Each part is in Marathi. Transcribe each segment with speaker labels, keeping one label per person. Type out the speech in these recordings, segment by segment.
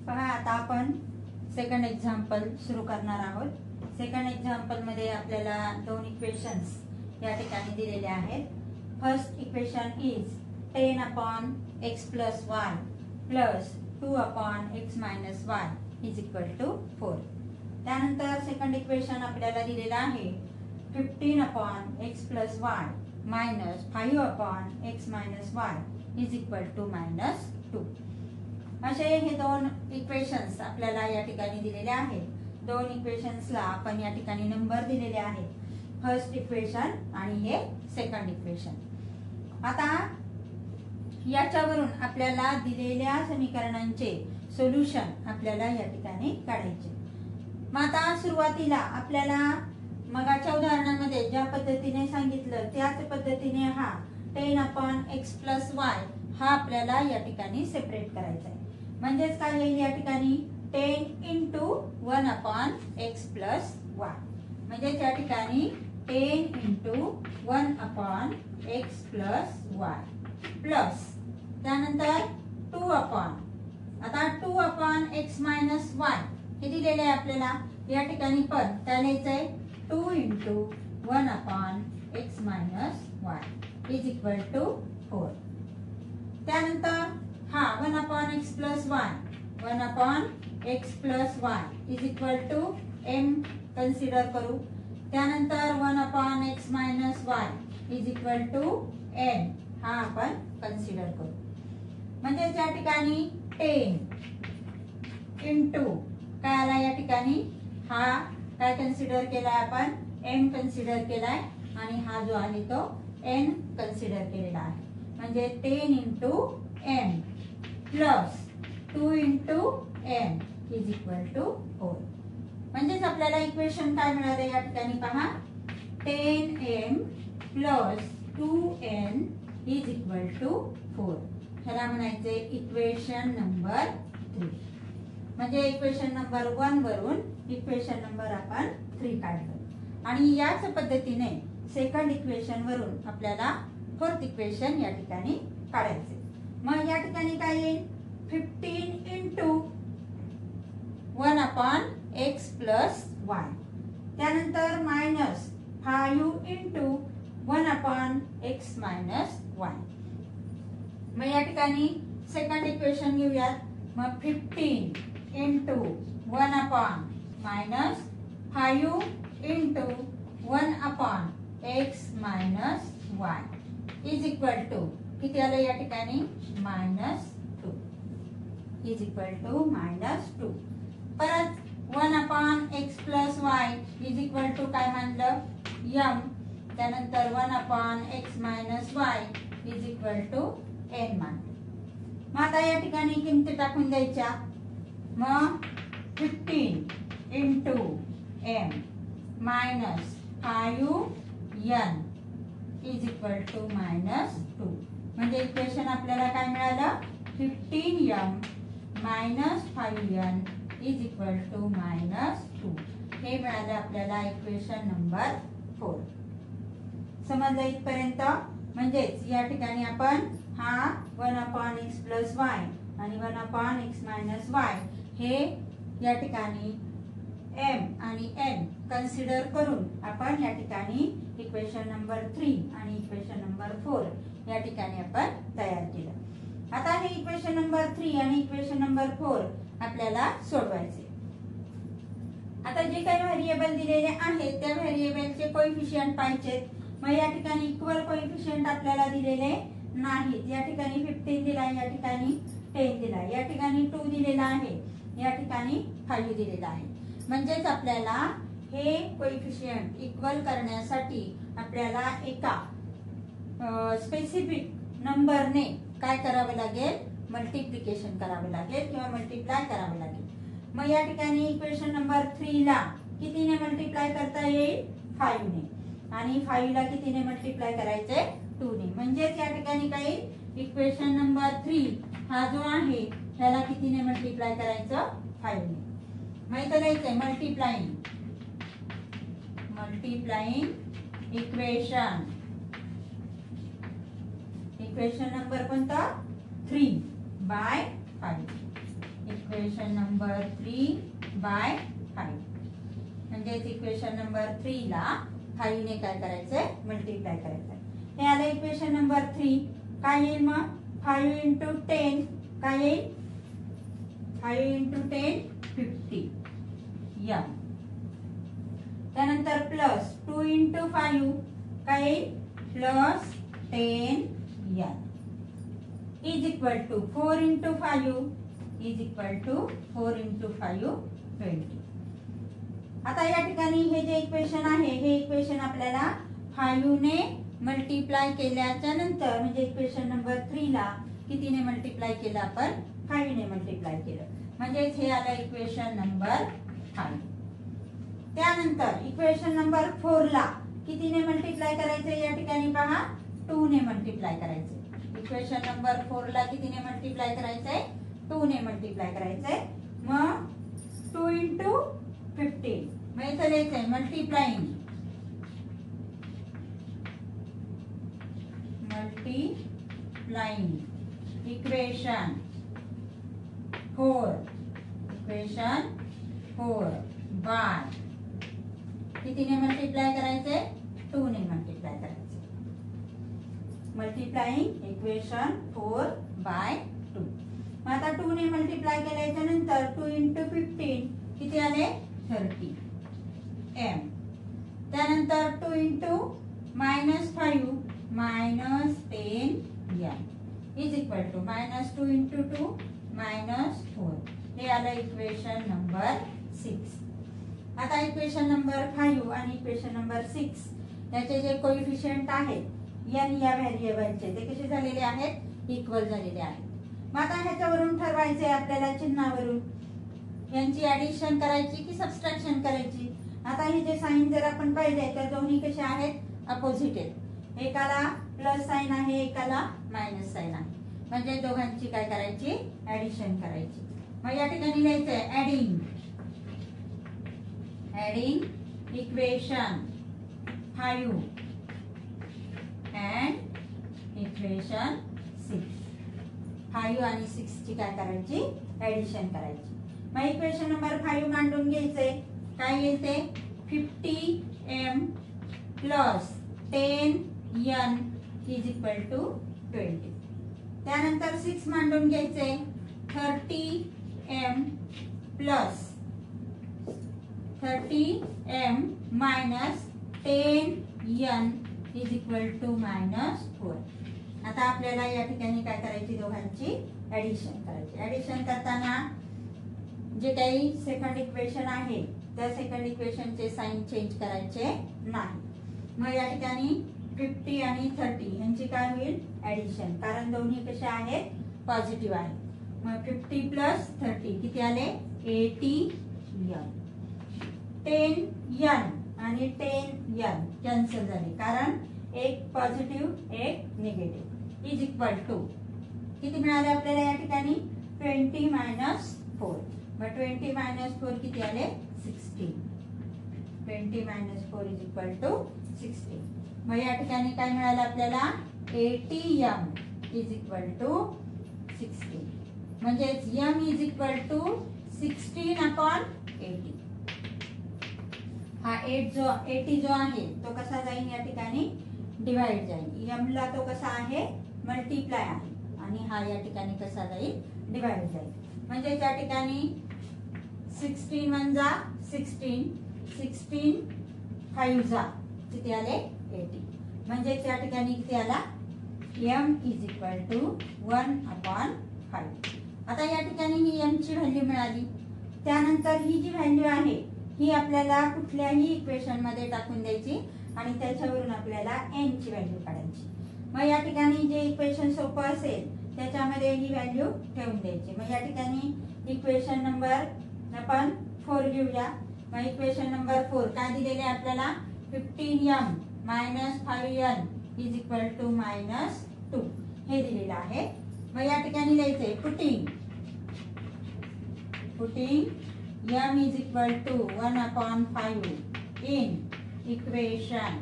Speaker 1: पहा आता आपण सेकंड एक्झाम्पल सुरू करणार आहोत. सेकंड एक्झाम्पल मध्ये आपल्याला दोन इक्वेशन्स या ठिकाणी दिलेले आहेत. First equation is 10 upon x plus y plus 2 upon x minus y is equal to 4. त्यानंतर सेकंड इक्वेशन आपल्याला दिलेलं आहे 15 upon x plus y minus 5 upon x minus y is equal to minus 2. असे हे दोन इक्वेशन्स आपल्याला या ठिकाणी दिलेले आहेत. दोन इक्वेशन्सला आपण या ठिकाणी नंबर दिलेले आहेत. फर्स्ट इक्वेशन आणि हे सेकंड इक्वेशन. आता याच्यावरून आपल्याला दिलेल्या समीकरणांचे सोल्युशन आपल्याला या ठिकाणी काढायचे. मग आता सुरुवातीला आपल्याला मगाच्या उदाहरणामध्ये ज्या पद्धतीने सांगितलं त्याच पद्धतीने हा 10 upon x plus y हा आपल्याला या ठिकाणी सेपरेट करायचा आहे. म्हणजेच काय येईल या ठिकाणी 10 into 1 upon x plus y. म्हणजे त्या ठिकाणी 10 into 1 upon x plus y plus त्यानंतर 2 upon आता 2 upon x minus y हे दिलेले आहे आपल्याला या ठिकाणी पण काय लिहायचंय 2 into 1 upon x minus y is equal to 4. त्यानंतर हा 1 upon x plus y 1 upon x plus y is equal to m consider करू. त्यानंतर 1 upon x minus y is equal to n हा आपण कन्सिडर करू. म्हणजे त्या ठिकाणी 10 into काय आला या ठिकाणी हा काय कन्सिडर केलाय आपण m कन्सिडर केलाय आणि हा जो आहे तो n कन्सिडर केलेला आहे. म्हणजे 10 into n plus 2 into n is equal to 4. म्हणजेच आपल्याला इक्वेशन काय मिळाले या ठिकाणी पहा 10m plus 2n is equal to 4. ह्याला म्हणायचे इक्वेशन नंबर 3. म्हणजे इक्वेशन नंबर 1 वरून इक्वेशन नंबर आपण 3 काढलं आणि याच पद्धतीने सेकंड इक्वेशन वरून आपल्याला फोर्थ इक्वेशन या ठिकाणी काढायचे. मग या ठिकाणी काय येईल 15 into 1 upon x plus y. त्यानंतर minus 5 into 1 upon x minus y. मग या ठिकाणी सेकंड इक्वेशन घेऊयात. मग 15 into 1 upon minus 5 into 1 upon x minus y is equal to किती आलं या ठिकाणी -2 is equal to -2. परत 1 upon x plus y is equal to काय मानलं m. त्यानंतर 1 upon x minus y is equal to n मानलं. मग आता या ठिकाणी किमती टाकून द्यायच्या. मग 15 into m minus 5n is equal to -2. म्हणजे इक्वेशन आपल्याला काय मिळालं 15m minus 5n is equal to -2. हे मिळालं आपल्याला इक्वेशन नंबर 4. समजलं इथपर्यंत. म्हणजेच या ठिकाणी आपण हा 1 upon x plus y आणि 1 upon x minus y हे या ठिकाणी m आणि n कन्सिडर करून आपण या ठिकाणी इक्वेशन नंबर 3 आणि इक्वेशन नंबर 4 या ठिकाणी आपण तयार केलं. आता हे इक्वेशन नंबर 3 आणि इक्वेशन नंबर 4 आपल्याला सोडवायचे. आता जे काही व्हेरिएबल दिलेले आहेत त्या व्हेरिएबलचे कोएफिशिएंट पाहिजेत. मग या ठिकाणी इक्वल कोएफिशिएंट आपल्याला दिलेले नाहीत. या ठिकाणी 15 दिलाय, या ठिकाणी 10 दिलाय, या ठिकाणी 2 दिलेला आहे, या ठिकाणी 5 दिलेला आहे. म्हणजेच आपल्याला हे कोएफिशिएंट इक्वल करण्यासाठी आपल्याला एका स्पेसिफिक नंबरने काय करावे लागेल मल्टिप्लिकेशन करावे लागेल किंवा मल्टिप्लाय करावे लागेल. मग या ठिकाणी इक्वेशन नंबर 3 ला कितीने मल्टिप्लाय करता येईल 5 ने आणि 5 ला कितीने मल्टिप्लाय करायचे 2 ने. म्हणजेच या ठिकाणी काही इक्वेशन नंबर 3 हा जो आहे त्याला कितीने मल्टिप्लाय करायचं 5 ने. मग इथं लिहायचंय मल्टिप्लाइंग इक्वेशन नंबर कोणता 3 by 5. Equation number 3/5. म्हणजेच इक्वेशन नंबर 3 ला 5 ने काय करायचंय मल्टिप्लाय करायचंय. हे आलं इक्वेशन नंबर 3. काय येईल मग 5 × 10 काय येईल 5 × 10 50 m. त्यानंतर प्लस 2 × 5 काय येईल plus 10 n is equal to 4 × 5 is equal to 4 × 5 20. आता या ठिकाणी हे जे इक्वेशन आहे हे इक्वेशन आपल्याला 5 ने मल्टिप्लाय केल्याच्या नंतर म्हणजे इक्वेशन नंबर 3 ला कितीने मल्टिप्लाय केलं आपण 5 ने मल्टिप्लाय केलं म्हणजेच हे आलं इक्वेशन नंबर 5. त्यानंतर इक्वेशन नंबर 4 ला कितीने मल्टिप्लाय करायचे या ठिकाणी पहा 2 ने मल्टिप्लाय करायचे. इक्वेशन नंबर 4 ला कितीने मल्टिप्लाय करायचंय 2 ने मल्टिप्लाय करायचंय. मग 2 × 15 मग इथं लिहायचंय मल्टिप्लाइंग इक्वेशन 4 बाय कितीने मल्टिप्लाय करायचे 2 ने मल्टिप्लाय करायचे. Multiplying equation 4/2. मग आता 2 ने मल्टिप्लाय केल्याच्या नंतर 2 × 15 किती आले 30 m. त्यानंतर 2 × -5 -10 m इज इक्वल टू -2 × 2 -4. हे आलं इक्वेशन नंबर 6. आता इक्वेशन नंबर 5 आणि इक्वेशन नंबर 6 याचे जे कोइफिशियंट आहेत n या व्हेरिएबलचे ते कसे झालेले आहेत इक्वल झालेले आहेत. मग आता ह्याच्यावरून ठरवायचे आपल्याला चिन्हावरून यांची ऍडिशन करायची की सबट्रॅक्शन करायची. आता हे जे साइन जर आपण पाहिले तर दोन्ही कसे आहेत अपोजिट आहेत. एकाला प्लस साइन आहे एकाला मायनस साइन आहे म्हणजे दोघांची काय करायची ऍडिशन करायची. मग या ठिकाणी लिहायचंय ऍडिंग इक्वेशन 5 and इक्वेशन 6. 5 आणि 6 ची काय करायची ऍडिशन करायची. मग इक्वेशन नंबर 5 मांडून घ्यायचे काय येईल ते 50m plus 10n is equal to 20. त्यानंतर 6 मांडून घ्यायचे 30m plus 30m minus 10n is equal to -4. आता आपल्याला या ठिकाणी काय करायची दोघांची ऍडिशन करायची. ऍडिशन करताना जे काही सेकंड इक्वेशन आहे त्या सेकंड इक्वेशनचे साइन चेंज करायचे नाही. मग या ठिकाणी 50 आणि 30 यांची काय होईल ऍडिशन कारण दोन्ही कसे आहेत पॉझिटिव्ह आहेत. मग 50 प्लस 30 किती आले 80n. 10n आणि 10n कॅन्सल झाले कारण एक पॉझिटिव्ह एक निगेटिव्ह इज इक्वल टू किती मिळाले आपल्याला या ठिकाणी 20 - 4. मग 20 - 4 किती आले 16. 20 - 4 इज इक्वल टू 16. मग या ठिकाणी काय मिळालं आपल्याला 80m इज इक्वल टू 16 म्हणजेच m इज इक्वल टू 16/80. हा 80 जो आहे तो कसा जाईल या ठिकाणी डिवाइड जाईल. m ला तो कसा आहे मल्टिप्लाय आहे आणि हा या ठिकाणी कसा जाईल डिवाइड जाईल. म्हणजे त्या ठिकाणी 16 1 जा 16 16 5 जा किती आले 80. म्हणजे त्या ठिकाणी किती आला m इज इक्वल टू 1/5. आता या ठिकाणी ही m ची व्हॅल्यू मिळाली. त्यानंतर ही जी व्हॅल्यू आहे ही आपल्याला कुठल्याही इक्वेशन मध्ये टाकून द्यायची आणि त्याच्यावरून आपल्याला n ची व्हॅल्यू काढायची. मग या ठिकाणी जे इक्वेशन सोपं असेल त्याच्यामध्ये ही व्हॅल्यू ठेवून द्यायची. मग या ठिकाणी इक्वेशन नंबर आपण 4 घेऊया. मग इक्वेशन नंबर 4 काय दिलेले आहे आपल्याला 15m - 5n is equal to -2 हे दिलेलं आहे. मग या ठिकाणी लिहायचंय putting m is equal to 1/5 in equation.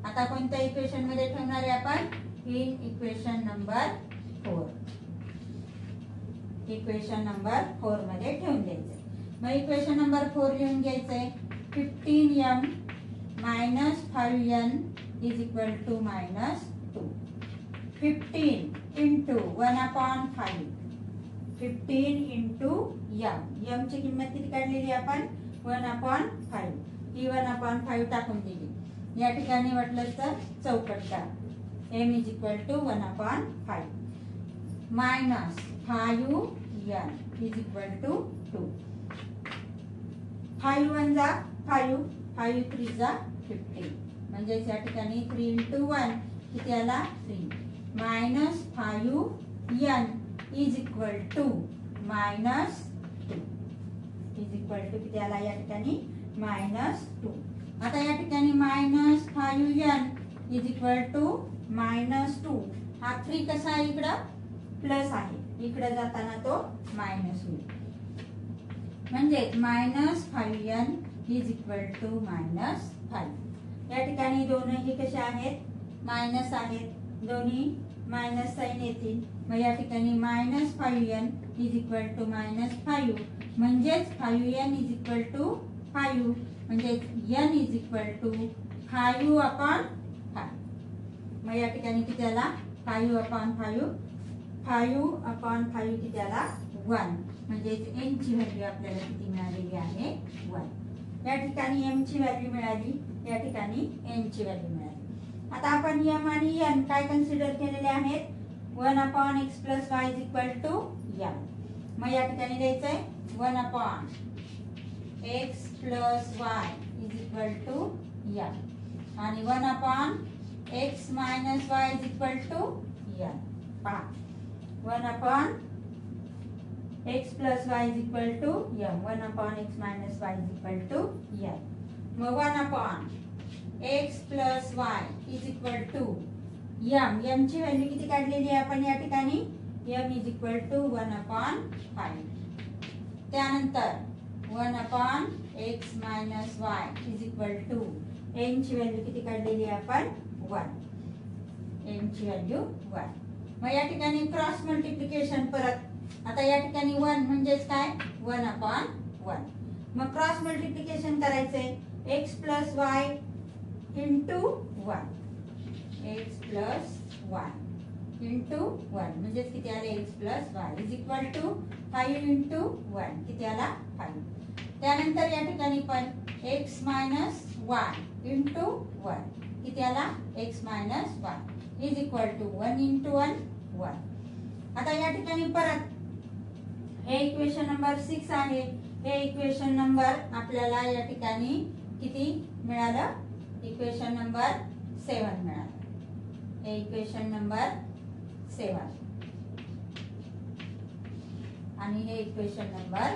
Speaker 1: आता कोणत्या इक्वेशन मध्ये ठेवणार आहे आपण in equation number 4. Equation number 4 मध्ये ठेवून द्यायचंय. मग इक्वेशन नंबर 4 लिहून घ्यायचंय. 15m minus 5n is equal to minus 2. 15 into 1/5. 15 into m. m ची किंमत किती काढलेली आपण 1/5. ही 1/5 टाकून दिली. या ठिकाणी म्हटलं तर चौकट करा. m is equal to 1/5 minus 5n is equal to 2. 5 1 जा 5, 5 3 जा 15. म्हणजे या ठिकाणी 3 into 1 किती आला 3 minus 5n is equal to minus 2 is equal to किती आला या ठिकाणी minus 2. आता या ठिकाणी minus 5n is equal to minus 2. हा 3 कसा आहे इकडं प्लस आहे, इकडे जाताना तो मायनस होईल. म्हणजे minus 5n is equal to minus 5. या ठिकाणी दोन्ही कसे आहेत मायनस आहेत, दोन्ही मायनस साइन येतील. मग या ठिकाणी minus 5n is equal to minus 5 म्हणजेच 5n is equal to 5 म्हणजे n is equal to 5/5. मग या ठिकाणी किती आला 5/5. 5/5 किती आला 1 म्हणजे n ची व्हॅल्यू आपल्याला किती मिळालेली आहे 1. या ठिकाणी m ची व्हॅल्यू मिळाली, या ठिकाणी n ची व्हॅल्यू मिळाली. आता आपण m आणि n काय कन्सिडर केलेले आहेत 1/x + y is equal to m. मग या ठिकाणी द्यायचंय 1/x + y is equal to m आणि 1/x - y is equal to m. पहा 1/x + y is equal to m. 1/x - y is equal to m. मग 1/x + y is equal to m. m ची व्हॅल्यू किती काढलेली आहे आपण या ठिकाणी m is equal to 1/5. त्यानंतर 1/x - y is equal to n ची व्हॅल्यू किती काढलेली आहे आपण 1. n ची व्हॅल्यू 1. मग या ठिकाणी क्रॉस मल्टिप्लिकेशन परत. आता या ठिकाणी 1 म्हणजेच काय 1/1. मग क्रॉस मल्टिप्लिकेशन करायचंय x + y into 1. x + y into 1 म्हणजे किती आले x + y is equal to 5 into 1 किती आला 5. त्यानंतर या ठिकाणी पण x - y into 1 किती आला x - y is equal to 1 into 1 1. आता या ठिकाणी परत हे इक्वेशन नंबर 6 आहे. हे इक्वेशन नंबर आपल्याला या ठिकाणी किती मिळालं इक्वेशन नंबर 7 मिळालं. हे इक्वेशन नंबर 7 आणि हे इक्वेशन नंबर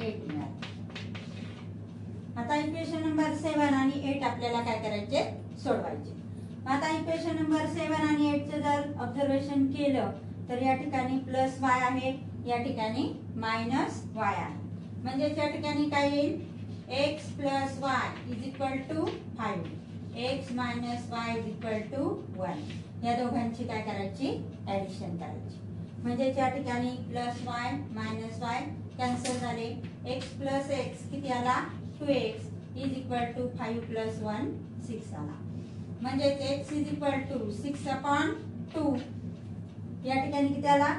Speaker 1: 8 मिळालं. आता इक्वेशन नंबर 7 आणि 8 आपल्याला काय करायचे सोडवायचे. आता इक्वेशन नंबर 7 आणि 8 चे जर ऑब्झर्वेशन केलं तर या ठिकाणी प्लस y आहे, या ठिकाणी मायनस y आहे. म्हणजे या ठिकाणी काय येईल x + y is equal to 5. x - y is equal to 1. या दोघांची काय करायची ऍडिशन करायची. म्हणजे या ठिकाणी +y - y कॅन्सल झाले. x + x किती आला 2x is equal to 5 + 1 6 आला. म्हणजे x is equal to 6/2. या ठिकाणी किती आला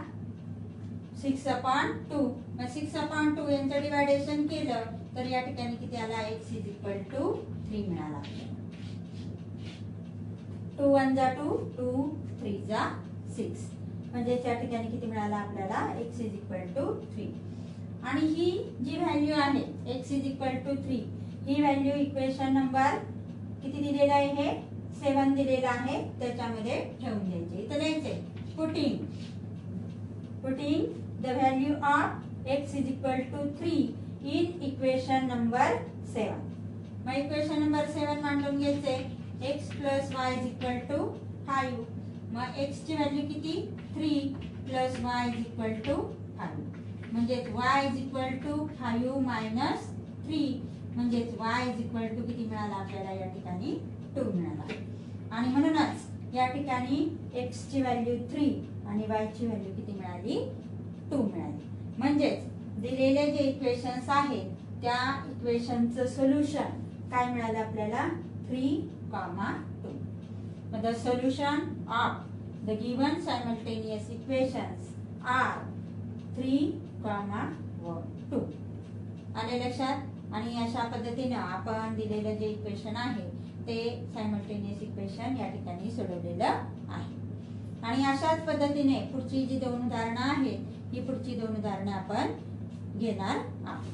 Speaker 1: 6/2. मग 6/2 यांचं डिवायडेशन केलं तर या ठिकाणी किती आला x is equal to 3 मिळाला. 2 1 जा 2, 2 3 जा 6 म्हणजे या ठिकाणी किती मिळाला आपल्याला x is equal to 3. आणि ही जी व्हॅल्यू आहे x is equal to 3 he value equation number किती दिलेला आहे हे 7 दिलेला आहे त्याच्यामध्ये ठेवून द्यायचे. इथे लिहायचे putting the value of x is equal to 3 in equation number 7. मग इक्वेशन नंबर 7 मांडून घ्यायचे x + y is equal to 5. मग x ची व्हॅल्यू किती 3 + y is equal to 5 म्हणजे y is equal to 5 minus 3 म्हणजे y is equal to किती मिळाला आपल्याला या ठिकाणी 2 मिळाला. आणि म्हणूनच या ठिकाणी x ची व्हॅल्यू 3 आणि y ची व्हॅल्यू किती मिळाली 2 मिळाली. म्हणजेच दिलेले जे इक्वेशन्स आहेत त्या इक्वेशनचं सोल्युशन काय मिळालं आपल्याला 3,2. The solution of the given simultaneous equations are 3,2. आले लक्षात? आणि अशा पद्धतीने आपण दिलेलं जे इक्वेशन आहे ते सायमल्टेनियस इक्वेशन या ठिकाणी सोडवलेलं आहे. आणि अशाच पद्धतीने पुढची जी 2 उदाहरणं आहेत ही पुढची 2 उदाहरणं आपण घेणार आहोत.